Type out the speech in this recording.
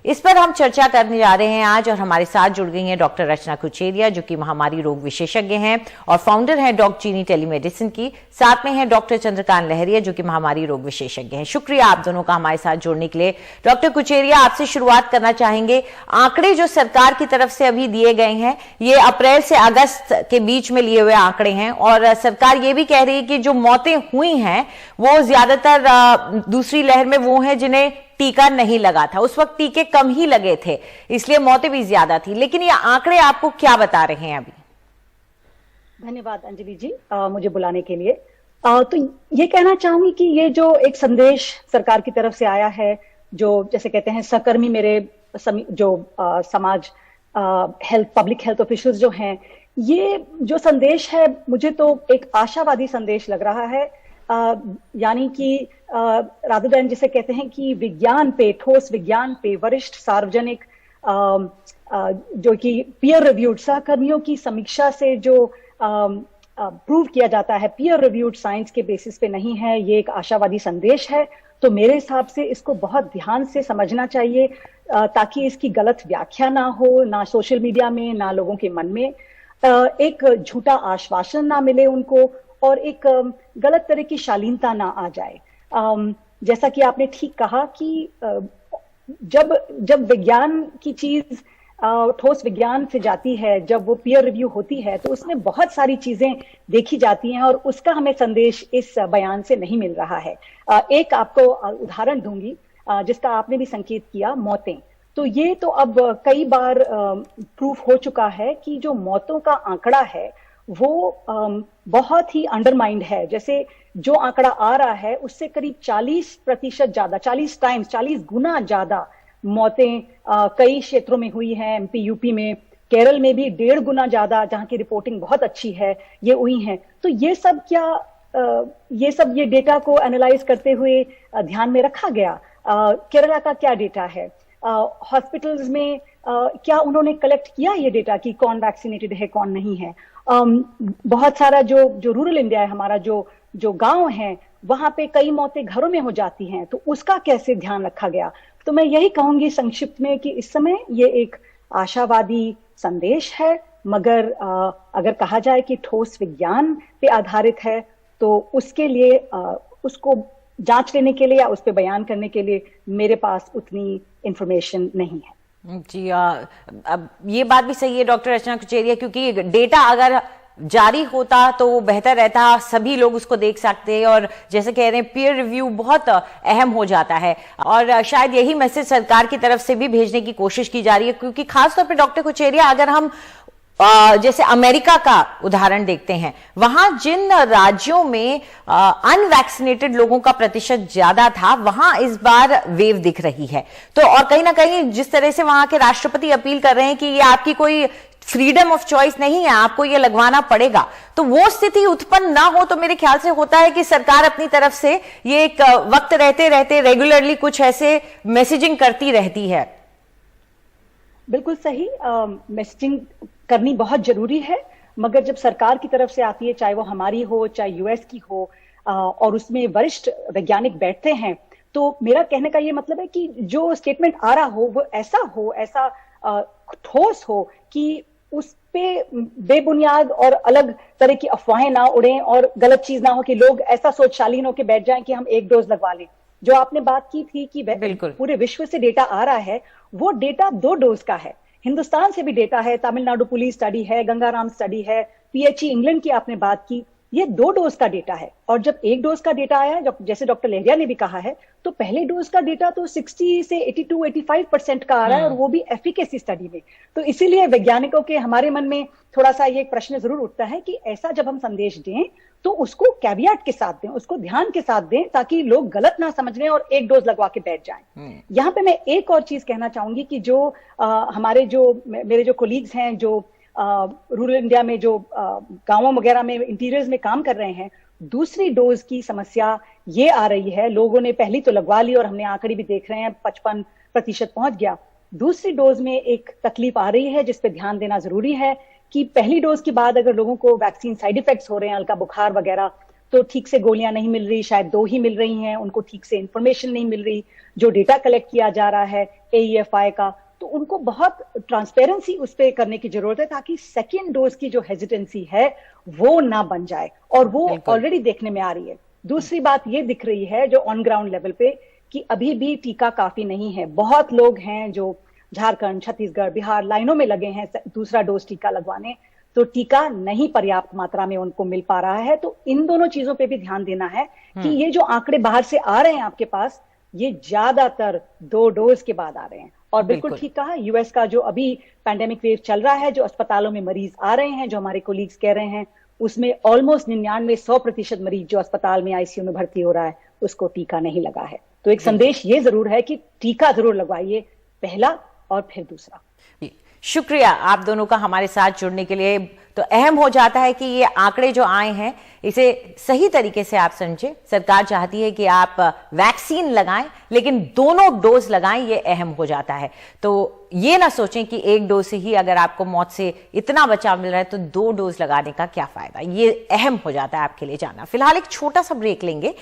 इस पर हम चर्चा करने जा रहे हैं आज, और हमारे साथ जुड़ गई हैं डॉक्टर रचना कुचेरिया, जो कि महामारी रोग विशेषज्ञ हैं और फाउंडर हैं डॉग चीनी टेलीमेडिसिन की। साथ में हैं डॉक्टर चंद्रकांत लहरिया, जो कि महामारी रोग विशेषज्ञ हैं। शुक्रिया आप दोनों का हमारे साथ जुड़ने के लिए। डॉक्टर कुचेरिया, आपसे शुरुआत करना चाहेंगे। आंकड़े जो सरकार की तरफ से अभी दिए गए हैं, ये अप्रैल से अगस्त के बीच में लिए हुए आंकड़े हैं, और सरकार ये भी कह रही है कि जो मौतें हुई हैं वो ज्यादातर दूसरी लहर में वो हैं जिन्हें टीका नहीं लगा था। उस वक्त टीके कम ही लगे थे, इसलिए मौतें भी ज्यादा थी। लेकिन ये आंकड़े आपको क्या बता रहे हैं अभी? धन्यवाद अंजलि जी, मुझे बुलाने के लिए। तो ये कहना चाहूंगी कि ये जो एक संदेश सरकार की तरफ से आया है, जो जैसे कहते हैं सहकर्मी मेरे जो समाज हेल्थ पब्लिक हेल्थ ऑफिशियल्स जो हैं, ये जो संदेश है मुझे तो एक आशावादी संदेश लग रहा है। यानी कि रादर देन जिसे कहते हैं कि विज्ञान पे, ठोस विज्ञान पे, वरिष्ठ सार्वजनिक जो कि पीयर रिव्यूड सहकर्मियों की समीक्षा से जो प्रूव किया जाता है, पीयर रिव्यूड साइंस के बेसिस पे नहीं है, ये एक आशावादी संदेश है। तो मेरे हिसाब से इसको बहुत ध्यान से समझना चाहिए, ताकि इसकी गलत व्याख्या ना हो, ना सोशल मीडिया में, ना लोगों के मन में एक झूठा आश्वासन ना मिले उनको, और एक गलत तरह की शालीनता ना आ जाए। जैसा कि आपने ठीक कहा कि जब विज्ञान की चीज ठोस विज्ञान से जाती है, जब वो पीयर रिव्यू होती है, तो उसमें बहुत सारी चीजें देखी जाती हैं, और उसका हमें संदेश इस बयान से नहीं मिल रहा है। एक आपको उदाहरण दूंगी, जिसका आपने भी संकेत किया, मौतें। तो ये तो अब कई बार प्रूफ हो चुका है कि जो मौतों का आंकड़ा है वो बहुत ही अंडरमाइंड है। जैसे जो आंकड़ा आ रहा है उससे करीब 40% ज्यादा, 40 गुना ज्यादा मौतें कई क्षेत्रों में हुई हैं। एमपी यूपी में, केरल में भी 1.5 गुना ज्यादा, जहां की रिपोर्टिंग बहुत अच्छी है, ये हुई हैं। तो ये सब ये डेटा को एनालाइज करते हुए ध्यान में रखा गया। केरला का क्या डेटा है, हॉस्पिटल्स में क्या उन्होंने कलेक्ट किया ये डेटा कि कौन वैक्सीनेटेड है कौन नहीं है। बहुत सारा जो रूरल इंडिया है हमारा, जो गांव है, वहां पे कई मौतें घरों में हो जाती हैं, तो उसका कैसे ध्यान रखा गया। तो मैं यही कहूंगी संक्षिप्त में कि इस समय ये एक आशावादी संदेश है, मगर अगर कहा जाए कि ठोस विज्ञान पे आधारित है, तो उसके लिए उसको जांच लेने के लिए या उस पर बयान करने के लिए मेरे पास उतनी इंफॉर्मेशन नहीं है। जी, अब ये बात भी सही है डॉक्टर रचना कुचेरिया, क्योंकि डेटा अगर जारी होता तो वो बेहतर रहता, सभी लोग उसको देख सकते हैं, और जैसे कह रहे हैं पीयर रिव्यू बहुत अहम हो जाता है, और शायद यही मैसेज सरकार की तरफ से भी भेजने की कोशिश की जा रही है। क्योंकि खासतौर पे डॉक्टर कुचेरिया, अगर हम जैसे अमेरिका का उदाहरण देखते हैं, वहां जिन राज्यों में अनवैक्सीनेटेड लोगों का प्रतिशत ज्यादा था, वहां इस बार वेव दिख रही है। तो और कहीं ना कहीं जिस तरह से वहां के राष्ट्रपति अपील कर रहे हैं कि ये आपकी कोई फ्रीडम ऑफ चॉइस नहीं है, आपको ये लगवाना पड़ेगा, तो वो स्थिति उत्पन्न ना हो, तो मेरे ख्याल से होता है कि सरकार अपनी तरफ से ये एक वक्त रहते रहते रेगुलरली कुछ ऐसे मैसेजिंग करती रहती है। बिल्कुल सही, मैसेजिंग करनी बहुत जरूरी है, मगर जब सरकार की तरफ से आती है, चाहे वो हमारी हो चाहे यूएस की हो, और उसमें वरिष्ठ वैज्ञानिक बैठते हैं, तो मेरा कहने का ये मतलब है कि जो स्टेटमेंट आ रहा हो वो ऐसा ठोस हो कि उस पे बेबुनियाद और अलग तरह की अफवाहें ना उड़ें, और गलत चीज ना हो कि लोग ऐसा सोच शालीन होकर बैठ जाएं कि हम 1 डोज लगवा लें। जो आपने बात की थी कि पूरे विश्व से डेटा आ रहा है, वो डेटा 2 डोज का है। हिंदुस्तान से भी डेटा है, तमिलनाडु पुलिस स्टडी है, गंगाराम स्टडी है, पीएचई इंग्लैंड की आपने बात की, ये 2 डोज का डेटा है। और जब 1 डोज का डेटा आया, जैसे डॉक्टर लहरिया ने भी कहा है, तो पहले डोज का डेटा तो 60 से 82-85% का आ रहा है, और वो भी एफिकेसी स्टडी में। तो इसीलिए वैज्ञानिकों के हमारे मन में थोड़ा सा ये एक प्रश्न जरूर उठता है कि ऐसा जब हम संदेश दें तो उसको कैवियाट के साथ दें, उसको ध्यान के साथ दें, ताकि लोग गलत ना समझ लें और 1 डोज लगवा के बैठ जाएं। यहाँ पे मैं एक और चीज कहना चाहूंगी कि जो मेरे जो कोलीग्स हैं, जो रूरल इंडिया में, जो गांवों वगैरह में इंटीरियर्स में काम कर रहे हैं, दूसरी डोज की समस्या ये आ रही है। लोगों ने पहली तो लगवा ली, और हमने आंकड़े भी देख रहे हैं 55% पहुंच गया। दूसरी डोज में एक तकलीफ आ रही है जिस पे ध्यान देना जरूरी है कि पहली डोज के बाद अगर लोगों को वैक्सीन साइड इफेक्ट्स हो रहे हैं, हल्का बुखार वगैरह, तो ठीक से गोलियां नहीं मिल रही, शायद 2 ही मिल रही हैं, उनको ठीक से इंफॉर्मेशन नहीं मिल रही, जो डेटा कलेक्ट किया जा रहा है AEFI का, तो उनको बहुत ट्रांसपेरेंसी उस पर करने की जरूरत है, ताकि सेकेंड डोज की जो हेजिटेंसी है वो ना बन जाए, और वो ऑलरेडी देखने में आ रही है। दूसरी बात ये दिख रही है जो ऑन ग्राउंड लेवल पे, कि अभी भी टीका काफी नहीं है। बहुत लोग हैं जो झारखंड, छत्तीसगढ़, बिहार लाइनों में लगे हैं दूसरा डोज टीका लगवाने, तो टीका नहीं पर्याप्त मात्रा में उनको मिल पा रहा है। तो इन दोनों चीजों पे भी ध्यान देना है कि ये जो आंकड़े बाहर से आ रहे हैं आपके पास, ये ज्यादातर 2 डोज के बाद आ रहे हैं। और बिल्कुल ठीक कहा, यूएस का जो अभी पैंडेमिक वेव चल रहा है, जो अस्पतालों में मरीज आ रहे हैं, जो हमारे कोलीग्स कह रहे हैं, उसमें ऑलमोस्ट 99-100% मरीज जो अस्पताल में आईसीयू में भर्ती हो रहा है, उसको टीका नहीं लगा है। तो एक संदेश ये जरूर है कि टीका जरूर लगवाइए, पहला और फिर दूसरा। शुक्रिया आप दोनों का हमारे साथ जुड़ने के लिए। तो अहम हो जाता है कि ये आंकड़े जो आए हैं इसे सही तरीके से आप समझें। सरकार चाहती है कि आप वैक्सीन लगाएं, लेकिन दोनों डोज लगाएं, ये अहम हो जाता है। तो ये ना सोचें कि 1 डोज से ही अगर आपको मौत से इतना बचाव मिल रहा है तो 2 डोज लगाने का क्या फायदा। ये अहम हो जाता है आपके लिए जानना। फिलहाल एक छोटा सा ब्रेक लेंगे।